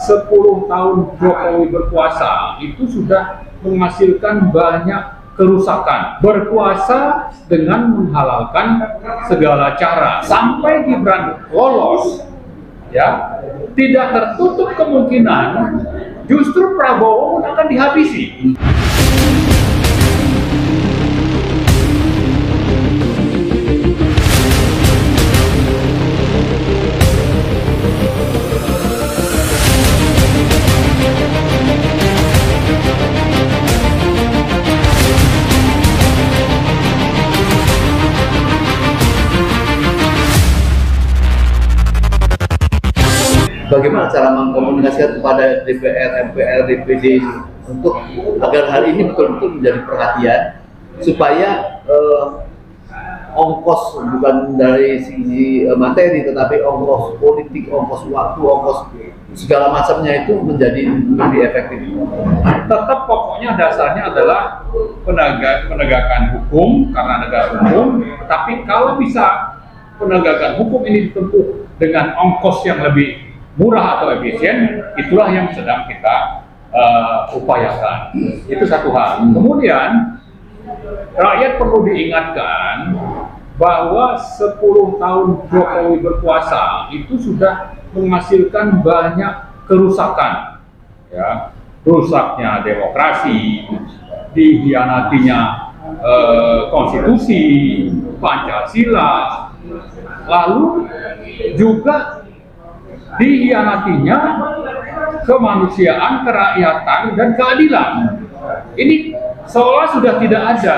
10 tahun Jokowi berkuasa itu sudah menghasilkan banyak kerusakan. Berkuasa dengan menghalalkan segala cara. Sampai Gibran lolos, ya, tidak tertutup kemungkinan justru Prabowo akan dihabisi. Bagaimana cara mengkomunikasikan kepada DPR, MPR, DPD untuk agar hal ini betul-betul menjadi perhatian supaya ongkos bukan dari sisi materi tetapi ongkos politik, ongkos waktu, ongkos segala macamnya itu menjadi lebih efektif. Tetap pokoknya dasarnya adalah penegakan hukum karena negara hukum, tapi kalau bisa penegakan hukum ini ditempuh dengan ongkos yang lebih murah atau efisien, itulah yang sedang kita upayakan. Itu satu hal. Kemudian rakyat perlu diingatkan bahwa 10 tahun Jokowi berkuasa itu sudah menghasilkan banyak kerusakan, ya, rusaknya demokrasi, dihianatinya konstitusi, Pancasila, lalu juga dihianatinya kemanusiaan, kerakyatan, dan keadilan. Ini seolah sudah tidak ada,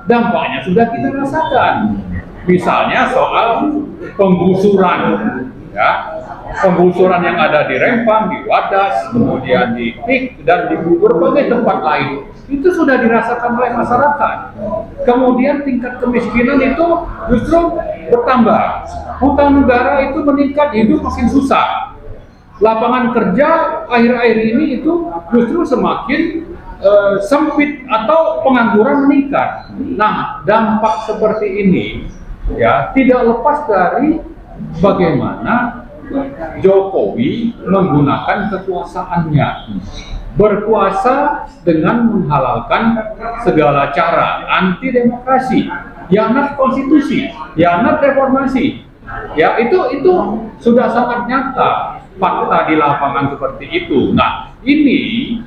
dampaknya sudah kita rasakan. Misalnya soal penggusuran, ya, penggusuran yang ada di Rempang, di Wadas, kemudian di PIK, dan di berbagai tempat lain, itu sudah dirasakan oleh masyarakat. Kemudian tingkat kemiskinan itu justru bertambah. Hutang negara itu meningkat, hidup makin susah. Lapangan kerja akhir-akhir ini itu justru semakin sempit atau pengangguran meningkat. Nah, dampak seperti ini ya tidak lepas dari bagaimana Jokowi menggunakan kekuasaannya. Berkuasa dengan menghalalkan segala cara, anti demokrasi, khianat konstitusi, khianat reformasi. Ya, itu sudah sangat nyata fakta di lapangan seperti itu. Nah, ini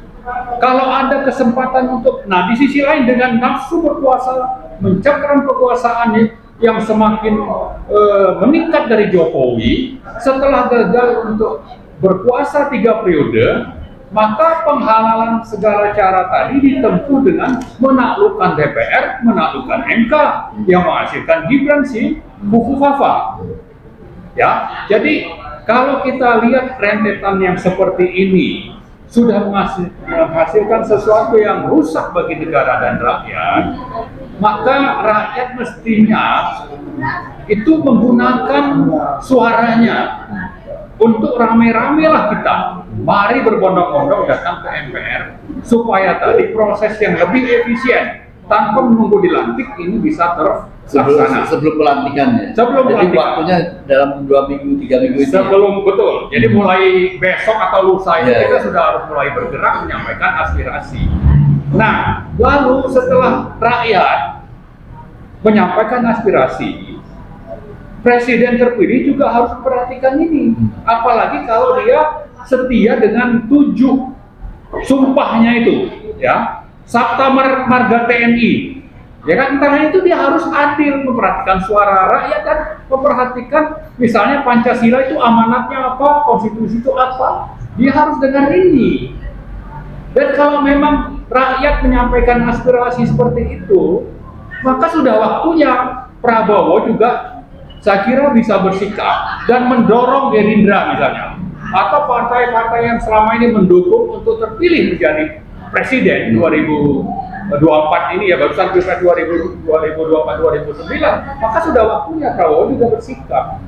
kalau ada kesempatan untuk, nah di sisi lain dengan nafsu berkuasa, mencengkeram kekuasaannya yang semakin meningkat dari Jokowi setelah gagal untuk berkuasa 3 periode, maka penghalalan segala cara tadi ditempuh dengan menaklukkan DPR, menaklukkan MK yang menghasilkan Gibran si buku Fafa. Ya, jadi kalau kita lihat rentetan yang seperti ini sudah menghasilkan sesuatu yang rusak bagi negara dan rakyat, maka rakyat mestinya itu menggunakan suaranya untuk rame-rame lah kita. Mari berbondong-bondong datang ke MPR supaya tadi proses yang lebih efisien tanpa menunggu dilantik ini bisa terlaksana. Sebelum pelantikan ya? Sebelum jadi pelantikan. Waktunya dalam 2 minggu, 3 minggu itu. Sebelum, betul. Jadi mulai besok atau lusa ini kita sudah harus mulai bergerak menyampaikan aspirasi. Nah, lalu setelah rakyat menyampaikan aspirasi, presiden terpilih juga harus memperhatikan ini. Apalagi kalau dia setia dengan 7 sumpahnya itu, ya, Sabta Marga TNI, ya kan, karena itu dia harus adil, memperhatikan suara rakyat dan memperhatikan misalnya Pancasila itu amanatnya apa, konstitusi itu apa, dia harus dengar ini. Dan kalau memang rakyat menyampaikan aspirasi seperti itu, maka sudah waktunya Prabowo juga saya kira bisa bersikap dan mendorong Gerindra misalnya, atau partai-partai yang selama ini mendukung untuk terpilih menjadi presiden 2024 ini, ya, barusan pilpres 2024-2029, maka sudah waktunya Prabowo juga bersikap.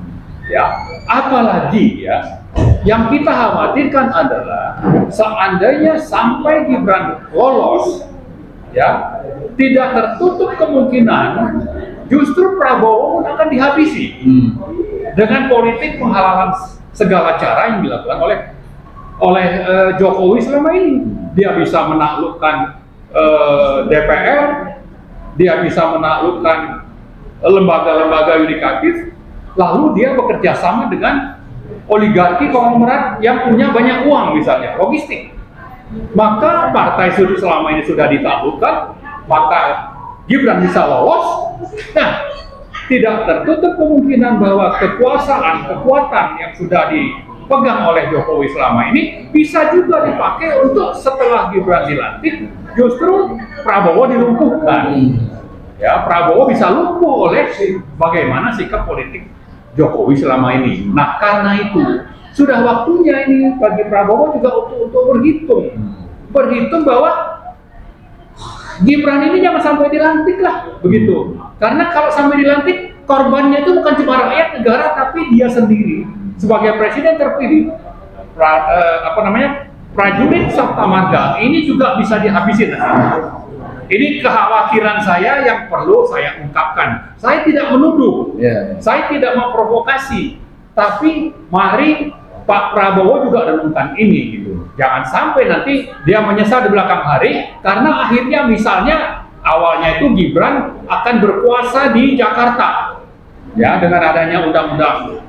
Ya, apalagi ya, yang kita khawatirkan adalah seandainya sampai Gibran lolos, ya, tidak tertutup kemungkinan justru Prabowo akan dihabisi dengan politik penghalalan segala cara yang dilakukan oleh oleh Jokowi selama ini. Dia bisa menaklukkan DPR, dia bisa menaklukkan lembaga-lembaga yudikatif, lalu dia bekerja sama dengan oligarki konglomerat yang punya banyak uang, misalnya logistik. Maka partai selama ini sudah ditaklukkan, maka Gibran bisa lolos. Nah, tidak tertutup kemungkinan bahwa kekuatan yang sudah dipegang oleh Jokowi selama ini bisa juga dipakai untuk setelah Gibran dilantik, justru Prabowo dilumpuhkan. Ya, Prabowo bisa lumpuh oleh bagaimana sikap politik Jokowi selama ini. Nah, karena itu sudah waktunya ini bagi Prabowo juga untuk berhitung bahwa Gibran ini jangan sampai dilantik lah, begitu. Karena kalau sampai dilantik, korbannya itu bukan cuma rakyat negara, tapi dia sendiri sebagai presiden terpilih. Prajurit Sabta Marga ini juga bisa dihabisin. Ini kekhawatiran saya yang perlu saya ungkapkan. Saya tidak menuduh, saya tidak memprovokasi, tapi mari Pak Prabowo juga renungkan ini, gitu. Jangan sampai nanti dia menyesal di belakang hari karena akhirnya misalnya awalnya itu Gibran akan berkuasa di Jakarta, ya, dengan adanya undang-undang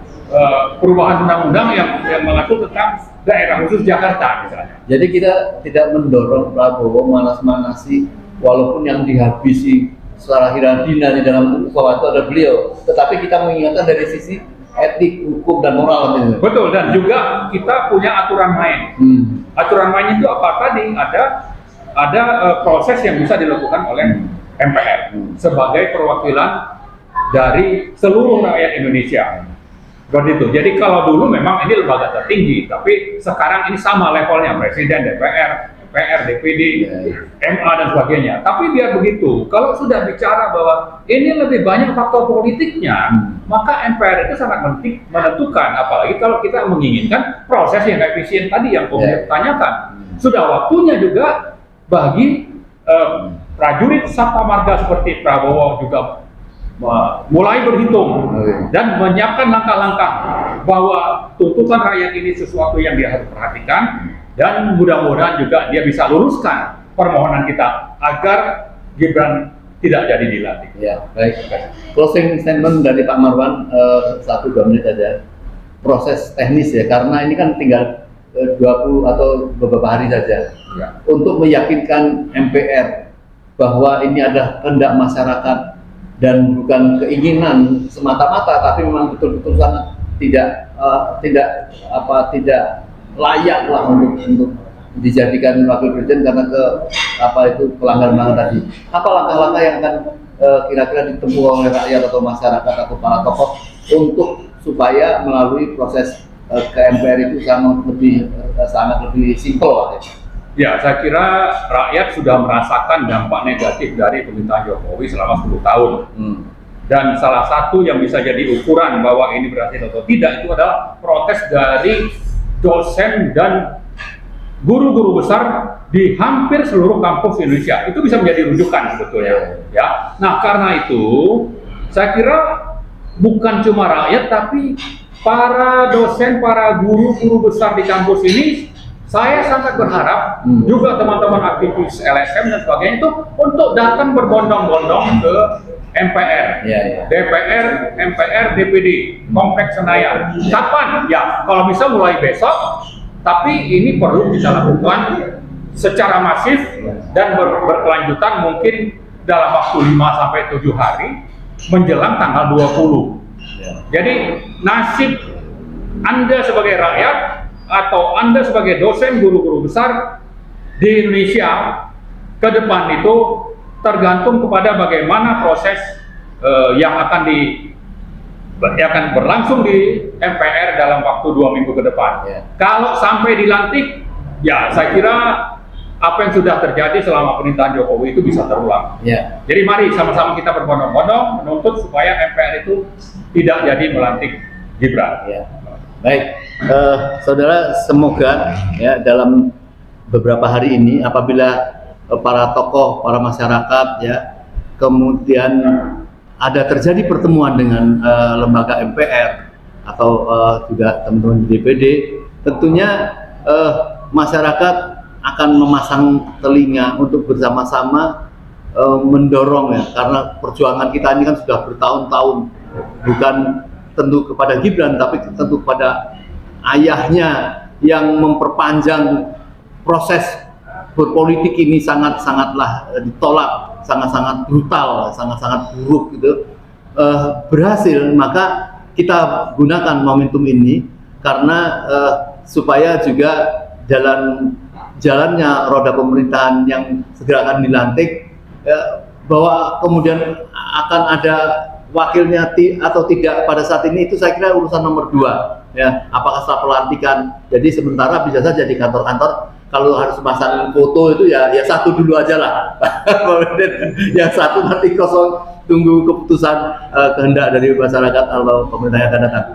perubahan undang-undang yang mengatur tentang daerah khusus Jakarta misalnya. Jadi kita tidak mendorong Prabowo manas-manasi, walaupun yang dihabisi secara hiradina di dalam tubuh bahwa itu ada beliau, tetapi kita mengingatkan dari sisi etik, hukum, dan moral. Betul, dan juga kita punya aturan main. Aturan main itu apa tadi? Ada proses yang bisa dilakukan oleh MPR sebagai perwakilan dari seluruh rakyat Indonesia. Begitu. Jadi kalau dulu memang ini lembaga tertinggi, tapi sekarang ini sama levelnya, presiden, DPR, DPD, MA dan sebagainya. Tapi biar begitu, kalau sudah bicara bahwa ini lebih banyak faktor politiknya, maka MPR itu sangat menentukan, apalagi kalau kita menginginkan proses yang efisien tadi yang Komisi tanyakan. Sudah waktunya juga bagi prajurit Sabta Marga seperti Prabowo juga mulai berhitung dan menyiapkan langkah-langkah bahwa tuntutan rakyat ini sesuatu yang dia harus perhatikan, dan mudah-mudahan juga dia bisa luruskan permohonan kita agar Gibran tidak jadi dilantik. Ya, baik. Closing statement dari Pak Marwan, 1-2 menit saja. Proses teknis ya, karena ini kan tinggal 20 atau beberapa hari saja untuk meyakinkan MPR bahwa ini adalah kehendak masyarakat dan bukan keinginan semata-mata, tapi memang betul-betul sangat tidak layak lah untuk dijadikan wakil presiden karena pelanggaran tadi. Apa langkah-langkah yang akan kira-kira ditempuh oleh rakyat atau masyarakat atau para tokoh untuk supaya melalui proses ke MPR itu sangat lebih simpel lah ya? Ya, saya kira rakyat sudah merasakan dampak negatif dari pemerintahan Jokowi selama 10 tahun. Dan salah satu yang bisa jadi ukuran bahwa ini berhasil atau tidak itu adalah protes dari dosen dan guru-guru besar di hampir seluruh kampus Indonesia. Itu bisa menjadi rujukan sebetulnya. Ya. Nah, karena itu saya kira bukan cuma rakyat, tapi para dosen, para guru-guru besar di kampus ini, saya sangat berharap juga teman-teman aktivis LSM dan sebagainya itu untuk datang berbondong-bondong ke MPR, DPR, MPR, DPD, Kompleks Senayan. Kapan? Ya, kalau bisa mulai besok, tapi ini perlu kita lakukan secara masif dan berkelanjutan mungkin dalam waktu 5-7 hari menjelang tanggal 20. Jadi nasib Anda sebagai rakyat atau Anda sebagai dosen, guru-guru besar di Indonesia ke depan itu tergantung kepada bagaimana proses yang akan berlangsung di MPR dalam waktu 2 minggu ke depan. Kalau sampai dilantik, ya saya kira apa yang sudah terjadi selama pemerintahan Jokowi itu bisa terulang. Jadi mari sama-sama kita berbondong-bondong menuntut supaya MPR itu tidak jadi melantik Gibran. Baik, saudara, semoga ya dalam beberapa hari ini apabila para tokoh, para masyarakat ya kemudian ada terjadi pertemuan dengan lembaga MPR atau juga teman-teman di DPD, tentunya masyarakat akan memasang telinga untuk bersama-sama mendorong ya, karena perjuangan kita ini kan sudah bertahun-tahun, bukan tentu kepada Gibran tapi tentu kepada ayahnya yang memperpanjang proses berpolitik ini sangatlah ditolak, sangat-sangat brutal, sangat-sangat buruk gitu, berhasil. Maka kita gunakan momentum ini karena supaya juga jalannya roda pemerintahan yang segera akan dilantik, bahwa kemudian akan ada wakilnya atau tidak pada saat ini, itu saya kira urusan nomor 2 ya, apakah setelah pelantikan. Jadi sementara bisa saja di kantor-kantor kalau harus pasang foto itu ya satu dulu aja lah. Yang satu nanti kosong, tunggu keputusan kehendak dari masyarakat atau pemerintah yang akan datang.